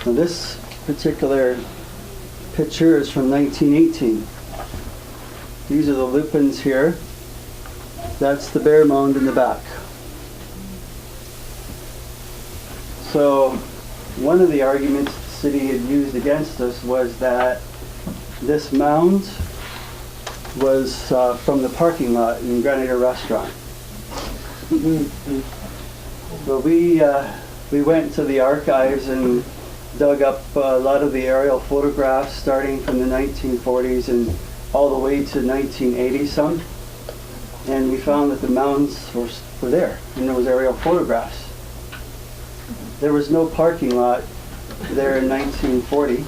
Now this particular picture is from 1918. These are the lupins here. That's the bear mound in the back. So one of the arguments the city had used against us was that this mound was from the parking lot in Grenadier Restaurant. So we went to the archives and dug up a lot of the aerial photographs starting from the 1940s and all the way to 1980 some, and we found that the mounds were there in those aerial photographs. There was no parking lot there in 1940.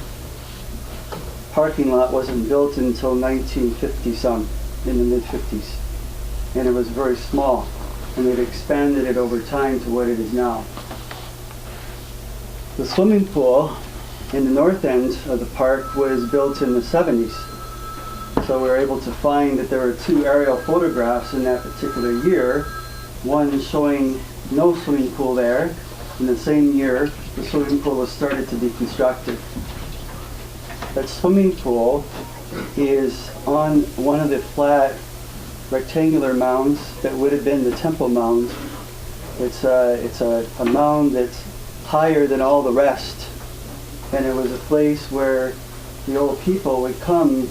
Parking lot wasn't built until 1950 some, in the mid-50s, and it was very small, and they've expanded it over time to what it is now. The swimming pool in the north end of the park was built in the 70s, so we were able to find that there were two aerial photographs in that particular year, one showing no swimming pool there. In the same year, the swimming pool was started to be constructed. That swimming pool is on one of the flat rectangular mounds that would have been the temple mound. It's a mound that's higher than all the rest, and it was a place where the old people would come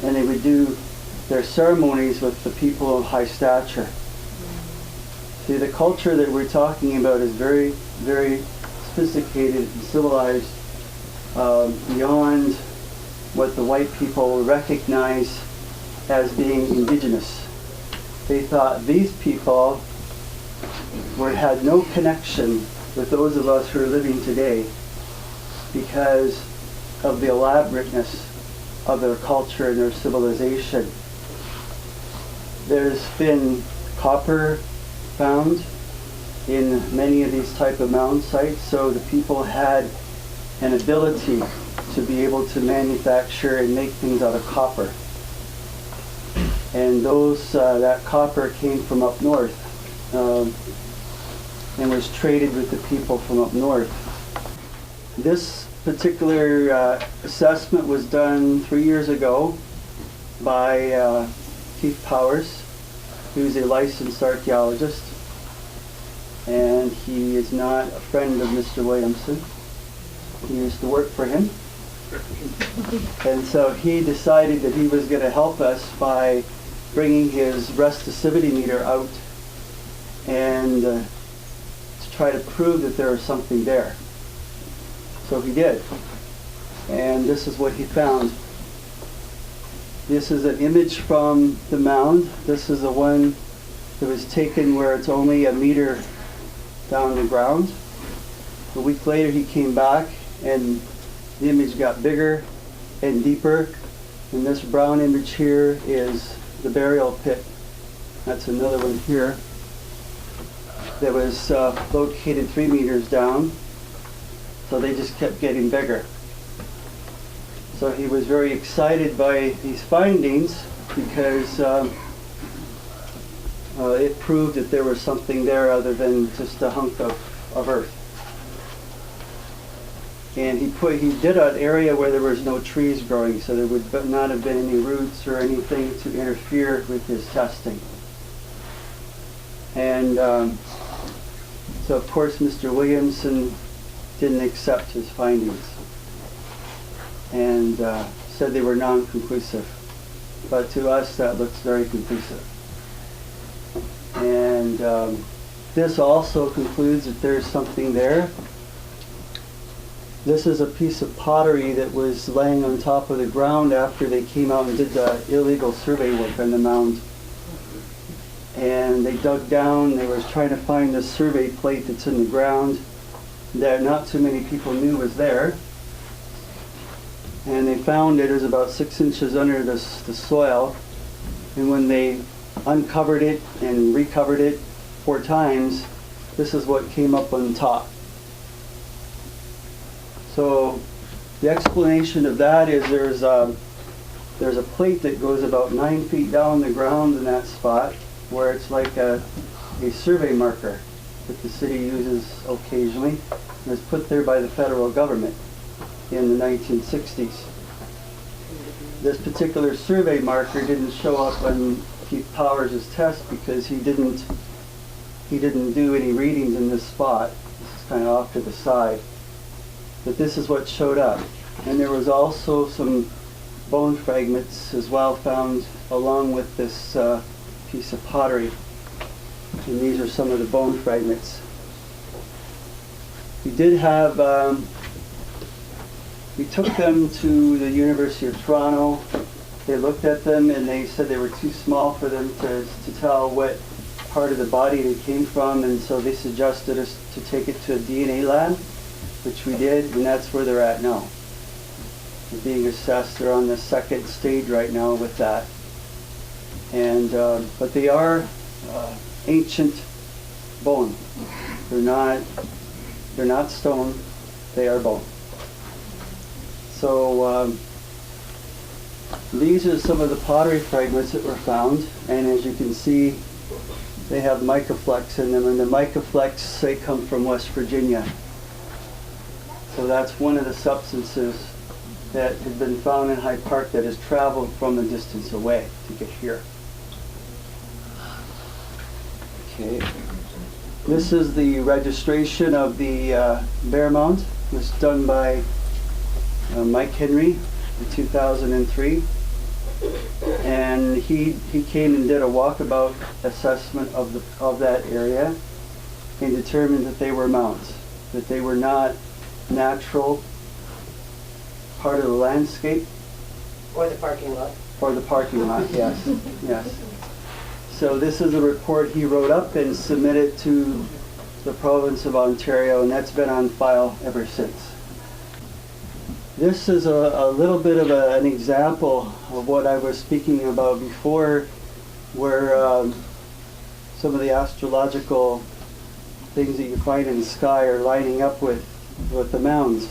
and they would do their ceremonies with the people of high stature. See, the culture that we're talking about is very, very sophisticated and civilized, beyond what the white people recognize as being indigenous. They thought these people had no connection with those of us who are living today because of the elaborateness of their culture and their civilization. There's been copper found in many of these type of mound sites, so the people had an ability to be able to manufacture and make things out of copper. And that copper came from up north and was traded with the people from up north. This particular assessment was done 3 years ago by Keith Powers, who's a licensed archaeologist, and he is not a friend of Mr. Williamson. He used to work for him. And so he decided that he was going to help us by bringing his resistivity meter out and to try to prove that there was something there. So he did. And this is what he found. This is an image from the mound. This is the one that was taken where it's only a meter down the ground. A week later he came back and the image got bigger and deeper. And this brown image here is the burial pit. That's another one here that was located 3 meters down. So they just kept getting bigger. So he was very excited by these findings because it proved that there was something there other than just a hunk of earth. And he did an area where there was no trees growing, so there would not have been any roots or anything to interfere with his testing. And so of course Mr. Williamson didn't accept his findings and said they were non-conclusive. But to us that looks very conclusive. And this also concludes that there's something there. This is a piece of pottery that was laying on top of the ground after they came out and did the illegal survey work on the mound. And they dug down, they were trying to find the survey plate that's in the ground that not too many people knew was there. And they found it was about 6 inches under the soil. And when they uncovered it and recovered it 4 times, this is what came up on top. So the explanation of that is there's a plate that goes about 9 feet down the ground in that spot where it's like a survey marker that the city uses occasionally. was put there by the federal government in the 1960s. This particular survey marker didn't show up on Keith Powers' test because he didn't do any readings in this spot. This is kind of off to the side. But this is what showed up. And there was also some bone fragments as well found along with this piece of pottery. And these are some of the bone fragments. We did have, we took them to the University of Toronto. They looked at them and they said they were too small for them to tell what part of the body they came from, and so they suggested us to take it to a DNA lab, which we did, and that's where they're at now. They're being assessed. They're on the second stage right now with that. And but they are ancient bone. They're not stone. They are bone. So these are some of the pottery fragments that were found, and as you can see, they have micaflex in them, and the micaflex, they come from West Virginia. So that's one of the substances that has been found in Hyde Park that has traveled from a distance away to get here. Okay. This is the registration of the bear mound. It was done by Mike Henry in 2003. And he came and did a walkabout assessment of that area and determined that they were mounds, that they were not natural part of the landscape. Or the parking lot. Or the parking lot, yes, yes. So this is a report he wrote up and submitted to the province of Ontario, and that's been on file ever since. This is a little bit of an example of what I was speaking about before, where some of the astrological things that you find in the sky are lining up with the mounds.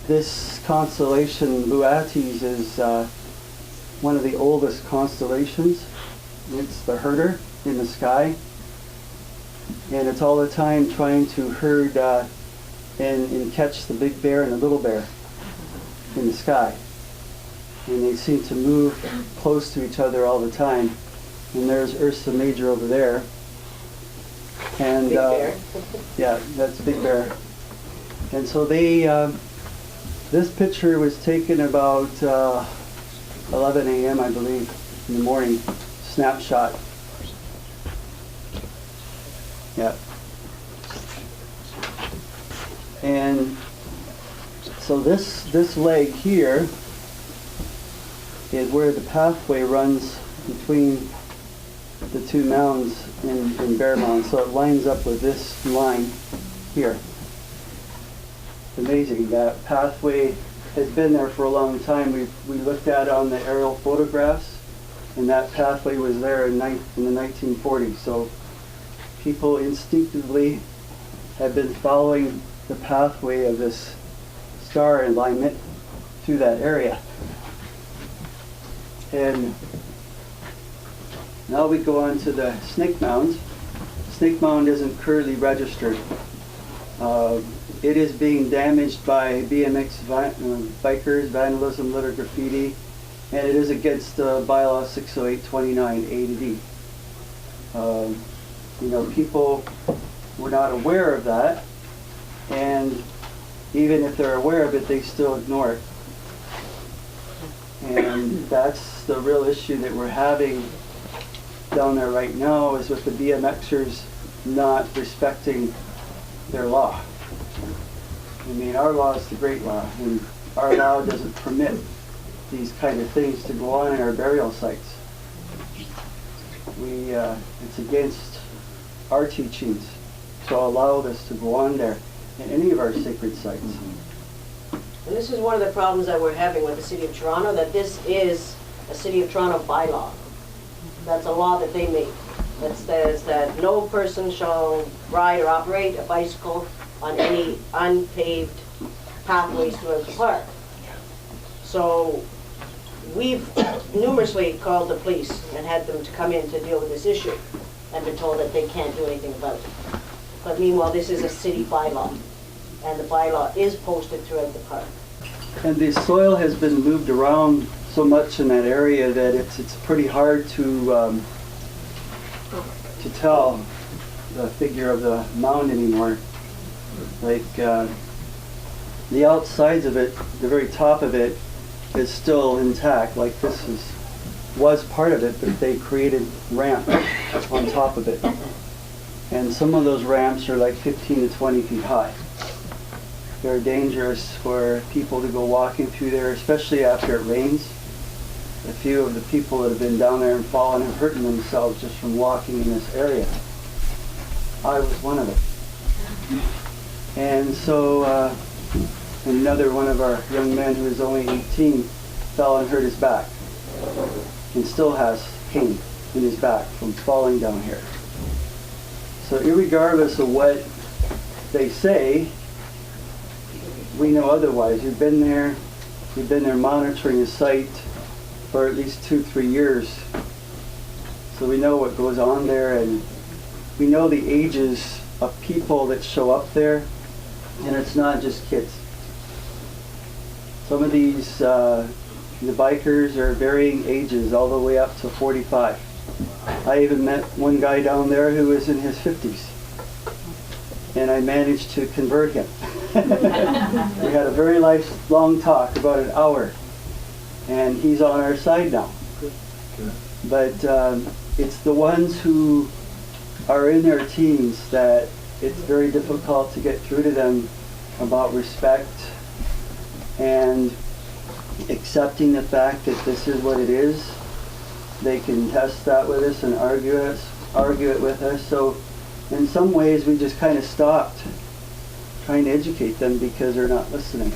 This constellation, Boötes, is one of the oldest constellations. It's the herder in the sky, and it's all the time trying to herd and catch the big bear and the little bear in the sky. And they seem to move close to each other all the time. And there's Ursa Major over there. And Big Bear. Yeah, that's Big Bear. And so they, this picture was taken about 11 a.m. I believe in the morning. Snapshot. Yeah. And so this leg here is where the pathway runs between the two mounds in Bear Mound. So it lines up with this line here. It's amazing. That pathway has been there for a long time. We looked at it on the aerial photographs, and that pathway was there in the 1940s. So people instinctively have been following the pathway of this star alignment through that area. And now we go on to the Snake Mound. Snake Mound isn't currently registered. It is being damaged by BMX bikers, vandalism, litter, graffiti, and it is against bylaw 60829 A to D. People were not aware of that, and even if they're aware of it, they still ignore it. And that's the real issue that we're having down there right now, is with the BMXers not respecting their law. I mean, our law is the great law, and our law doesn't permit these kind of things to go on in our burial sites. It's against our teachings to allow this to go on there in any of our sacred sites. And this is one of the problems that we're having with the City of Toronto, that this is a City of Toronto bylaw. That's a law that they made. That says that no person shall ride or operate a bicycle on any unpaved pathways throughout the park. So we've numerously called the police and had them to come in to deal with this issue, and been told that they can't do anything about it. But meanwhile, this is a city bylaw. and the bylaw is posted throughout the park. And the soil has been moved around so much in that area that it's pretty hard to tell the figure of the mound anymore. Like the outsides of it, the very top of it, is still intact. Like this was part of it, but they created ramp on top of it. And some of those ramps are like 15 to 20 feet high. They're dangerous for people to go walking through there, especially after it rains. A few of the people that have been down there and fallen have hurting themselves just from walking in this area. I was one of them. And so another one of our young men who was only 18 fell and hurt his back and still has pain in his back from falling down here. So irregardless of what they say, we know otherwise. We've been there monitoring the site for at least 2-3 years. So we know what goes on there, and we know the ages of people that show up there, and it's not just kids. Some of these, the bikers are varying ages all the way up to 45. I even met one guy down there who was in his 50s, and I managed to convert him. We had a very nice long talk, about an hour, and he's on our side now. But it's the ones who are in their teens that it's very difficult to get through to them about respect and accepting the fact that this is what it is. They can test that with us and argue it with us. So in some ways we just kind of stopped trying to educate them because they're not listening.